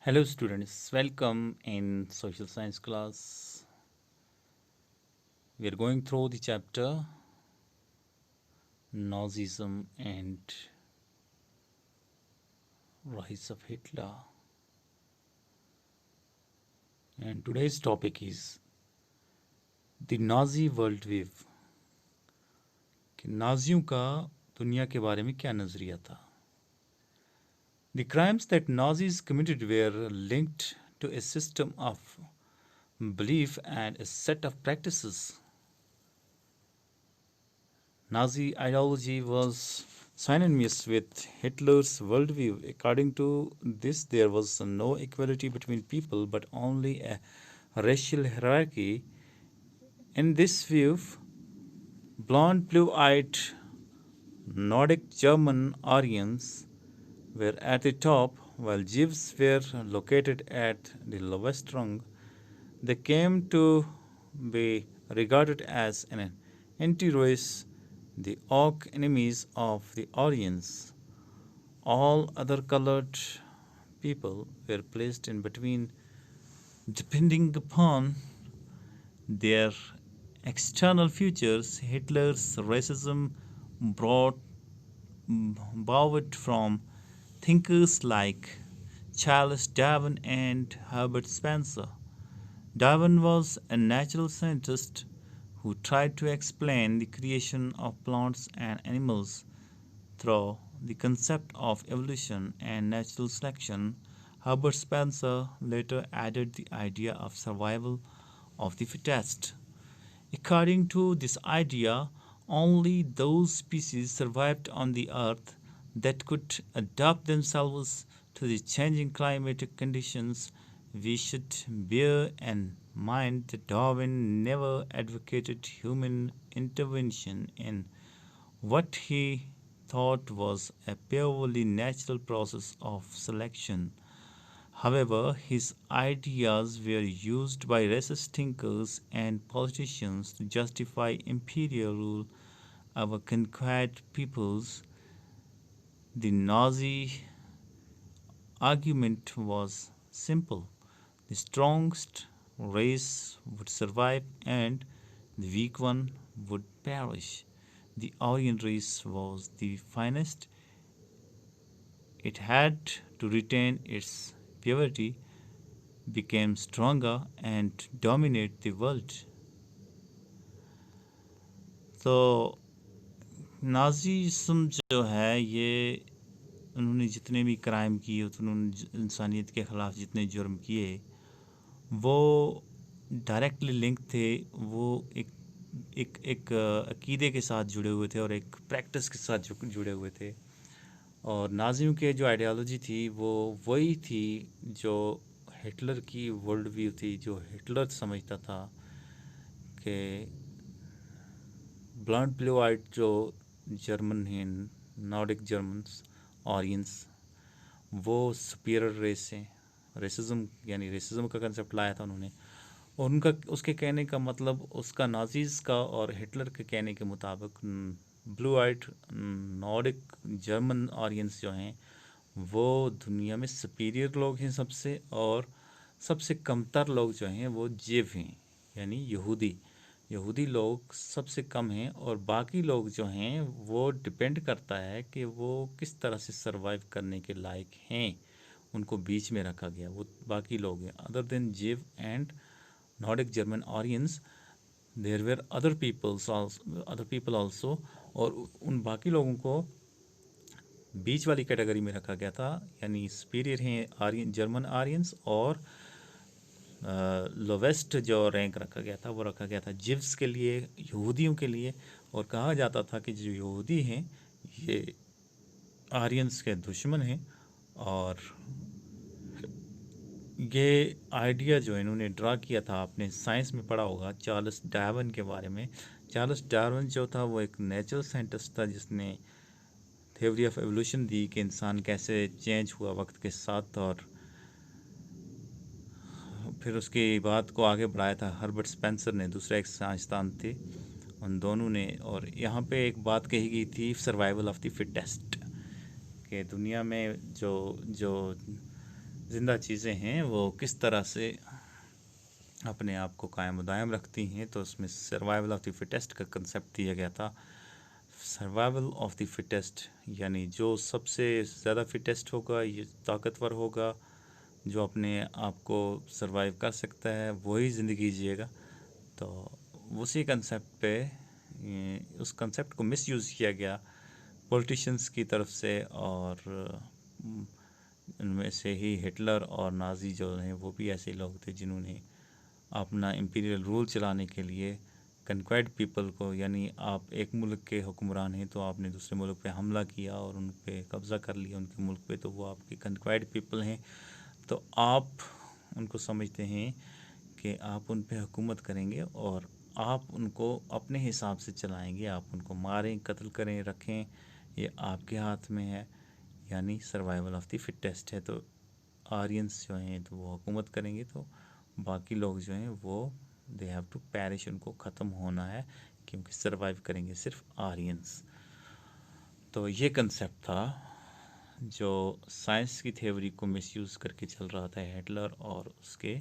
Hello, students. Welcome in social science class. We are going through the chapter Nazism and Rise of Hitler. And today's topic is the Nazi worldview. कि नाजियों का दुनिया के बारे में क्या नजरिया था? The crimes that Nazis committed were linked to a system of belief and a set of practices. Nazi ideology was synonymous with Hitler's worldview. According to this, there was no equality between people but only a racial hierarchy. In this view, blonde, blue eyed Nordic German Aryans were at the top, while Jews were located at the lowest rung. They came to be regarded as an anti race, the arch enemies of the Aryans. All other colored people were placed in between depending upon their external features. Hitler's racism brought borrowed from thinkers like Charles Darwin and Herbert Spencer. Darwin was a natural scientist who tried to explain the creation of plants and animals through the concept of evolution and natural selection. Herbert Spencer later added the idea of survival of the fittest. According to this idea, only those species survived on the earth that could adapt themselves to the changing climatic conditions. We should bear in mind that Darwin never advocated human intervention in what he thought was a purely natural process of selection. However, his ideas were used by racist thinkers and politicians to justify imperial rule over conquered peoples. The Nazi argument was simple: the strongest race would survive and the weak one would perish. The Aryan race was the finest. It had to retain its purity, became stronger, and dominate the world. तो नाजीज़म जो है ये उन्होंने जितने भी crime किए उन्होंने इंसानियत के ख़िलाफ़ जितने जुर्म किए वो डायरेक्टली लिंक थे। वो एक एक एक अकीदे के साथ जुड़े हुए थे और एक प्रैक्टिस के साथ जुड़े हुए थे। और नाजियों के जो आइडियोलॉजी थी वो वही थी जो हिटलर की वर्ल्ड व्यू थी, जो हिटलर समझता था कि ब्लॉन्ड ब्लू आइड जो जर्मन हैं, नॉर्डिक जर्मन्स, ऑरियंस, वो सुपीरियर रेस हैं। रेसिज्म यानी रेसिज्म का कंसेप्ट लाया था उन्होंने, और उनका उसके कहने का मतलब उसका नाजीज़ का और हिटलर के कहने के मुताबिक ब्लू आइड नॉर्डिक जर्मन ऑरियंस जो हैं वो दुनिया में सुपीरियर लोग हैं सबसे, और सबसे कमतर लोग जो हैं वो जिव हैं, यानी यहूदी। यहूदी लोग सबसे कम हैं और बाकी लोग जो हैं वो डिपेंड करता है कि वो किस तरह से सरवाइव करने के लायक हैं, उनको बीच में रखा गया। वो बाकी लोग हैं other than Jew and Nordic German Aryans, there were other people also, और उन बाकी लोगों को बीच वाली कैटेगरी में रखा गया था, यानी सुपीरियर हैं आर्यन जर्मन आर्यंस, और लोवेस्ट जो रैंक रखा गया था वो रखा गया था जिव्स के लिए, यहूदियों के लिए। और कहा जाता था कि जो यहूदी हैं ये आर्यंस के दुश्मन हैं। और ये आइडिया जो इन्होंने ड्रा किया था, आपने साइंस में पढ़ा होगा चार्ल्स डार्विन के बारे में। चार्ल्स डार्विन जो था वो एक नेचुरल साइंटिस्ट था जिसने थ्योरी ऑफ एवोल्यूशन दी कि इंसान कैसे चेंज हुआ वक्त के साथ, और फिर उसकी बात को आगे बढ़ाया था हर्बर्ट स्पेंसर ने, दूसरा एक साइंसदान थे, उन दोनों ने। और यहाँ पे एक बात कही गई थी, सर्वाइवल ऑफ द फिटेस्ट, कि दुनिया में जो जो ज़िंदा चीज़ें हैं वो किस तरह से अपने आप को कायम दायम रखती हैं, तो उसमें सर्वाइवल ऑफ द फिटेस्ट का कंसेप्ट दिया गया था। सर्वाइवल ऑफ द फिटेस्ट यानी जो सबसे ज़्यादा फिटेस्ट होगा, ये ताकतवर होगा, जो अपने आप को सर्वाइव कर सकता है, वही ज़िंदगी जिएगा। तो उसी कंसेप्ट पे उस कंसेप्ट को मिसयूज़ किया गया पॉलिटिशियंस की तरफ से, और उनमें से ही हिटलर और नाज़ी जो हैं वो भी ऐसे लोग थे जिन्होंने अपना इम्पीरियल रूल चलाने के लिए कन्क्वायर्ड पीपल को, यानी आप एक मुल्क के हुक्मरान हैं तो आपने दूसरे मुल्क पे हमला किया और उन पे कब्ज़ा कर लिया उनके मुल्क पे, तो वो आपके कन्क्वायर्ड पीपल हैं। तो आप उनको समझते हैं कि आप उन पे हुकूमत करेंगे और आप उनको अपने हिसाब से चलाएंगे, आप उनको मारें, कत्ल करें, रखें, ये आपके हाथ में है। यानी सर्वाइवल ऑफ द फिटेस्ट है। तो आर्यंस जो हैं तो वो हुकूमत करेंगे, तो बाकी लोग जो हैं वो दे हैव टू पैरिश, उनको ख़त्म होना है, क्योंकि सर्वाइव करेंगे सिर्फ आर्यंस। तो ये कंसेप्ट था जो साइंस की थ्योरी को मिसयूज़ करके चल रहा था हिटलर और उसके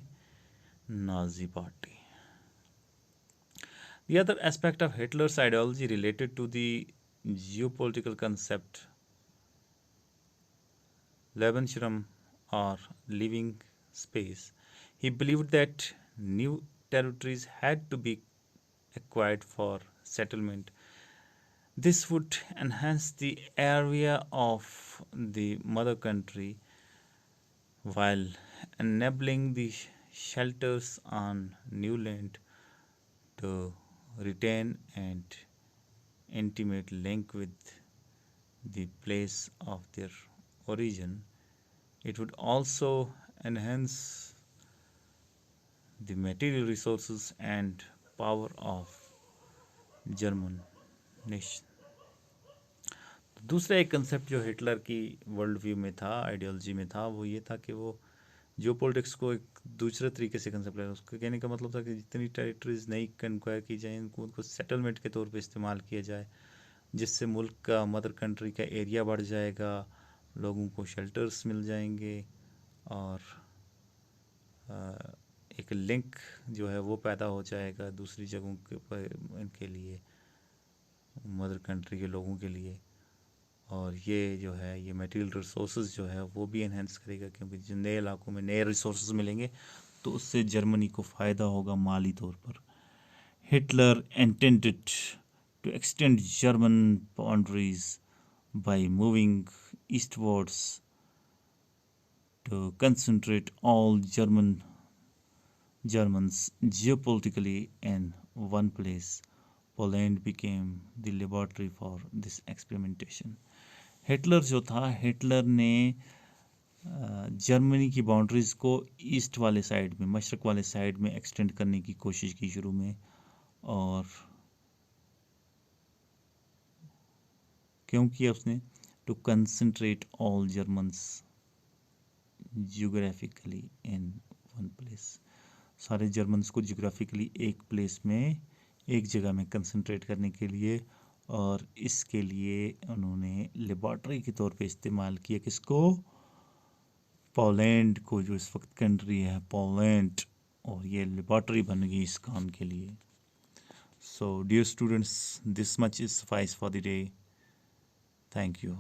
Nazi party. The other aspect of Hitler's ideology related to the geopolitical concept Lebensraum or living space. He believed that new territories had to be acquired for settlement. This would enhance the area of the mother country while enabling the shelters on new land to retain an intimate link with the place of their origin. It would also enhance the material resources and power of German nation. दूसरा एक concept जो Hitler की world view में था, ideology में था, वो ये था कि वो जियो पॉलिटिक्स को एक दूसरे तरीके से कंसेप्ट है। उसका कहने का मतलब था कि जितनी टेरिटरीज नई कंक्वायर की जाए उनको सेटलमेंट के तौर पे इस्तेमाल किया जाए, जिससे मुल्क का, मदर कंट्री का एरिया बढ़ जाएगा, लोगों को शेल्टर्स मिल जाएंगे और एक लिंक जो है वो पैदा हो जाएगा दूसरी जगहों के पर इनके लिए, मदर कंट्री के लोगों के लिए। और ये जो है ये मटेरियल रिसोर्सेज जो है वो भी इन्हेंस करेगा, क्योंकि जिन नए इलाकों में नए रिसोर्सेज मिलेंगे तो उससे जर्मनी को फ़ायदा होगा माली तौर पर। Hitler intended to extend German boundaries by moving eastwards to concentrate all Germans geopolitically in one place. Poland became the laboratory for this experimentation. Hitler जो था, हिटलर ने जर्मनी की बाउंड्रीज को ईस्ट वाले साइड में, मशरक वाले साइड में extend करने की कोशिश की शुरू में, और क्यों किया उसने? To concentrate all Germans geographically in one place. सारे जर्मन्स को जियोग्राफिकली एक प्लेस में, एक जगह में कंसंट्रेट करने के लिए, और इसके लिए उन्होंने लेबॉर्ट्री के तौर पे इस्तेमाल किया किसको? पोलैंड को, जो इस वक्त कंट्री है पोलैंड, और ये लेबॉर्ट्री बन गई इस काम के लिए। So dear students, this much is suffice for the day. Thank you.